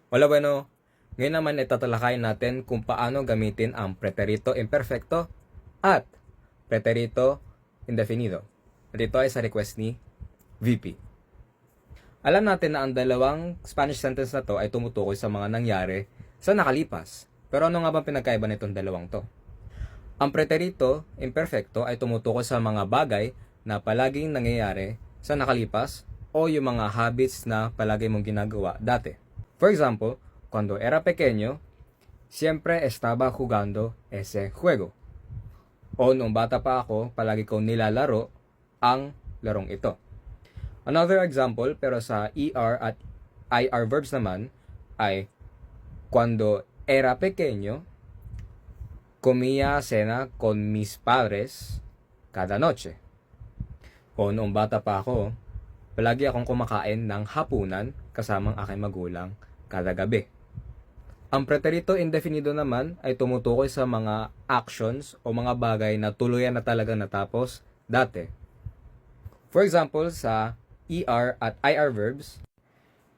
Hola bueno, ngayon naman itatalakayin natin kung paano gamitin ang preterito imperfecto at preterito indefinido. At ito ay sa request ni VP. Alam natin na ang dalawang Spanish sentence na to ay tumutukoy sa mga nangyari sa nakalipas. Pero ano nga bang pinagkaiba nitong dalawang to? Ang preterito imperfecto ay tumutukoy sa mga bagay na palaging nangyayari sa nakalipas o yung mga habits na palagi mong ginagawa dati. For example, cuando era pequeño, siempre estaba jugando ese juego. O nung bata pa ako, palagi kong nilalaro ang larong ito. Another example, pero sa ER at IR verbs naman, ay cuando era pequeño, comía cena con mis padres cada noche. O noong bata pa ako, palagi akong kumakain ng hapunan kasamang aking magulang kada gabi. Ang preterito indefinido naman ay tumutukoy sa mga actions o mga bagay na tuluyan na talagang natapos dati. For example, sa ER at IR verbs,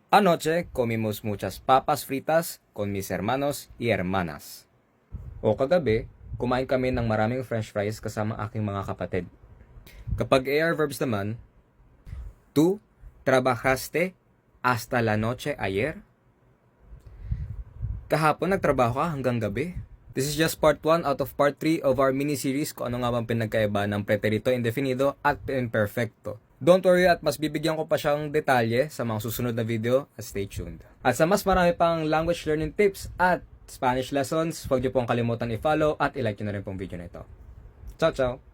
anoche comimos muchas papas fritas con mis hermanos y hermanas. O kagabi, kumain kami ng maraming french fries kasama aking mga kapatid. Kapag AR verbs naman, tú trabajaste hasta la noche ayer? Kahapon nagtrabaho ka hanggang gabi? This is just part 1 out of part 3 of our mini-series kung ano nga bang pinagkaiba ng preterito indefinido at imperfecto. Don't worry at mas bibigyan ko pa siyang detalye sa mga susunod na video at stay tuned. At sa mas marami pang language learning tips at Spanish lessons, huwag niyo pong kalimutan i-follow at i-like nyo na rin pong video na ito. Ciao, ciao!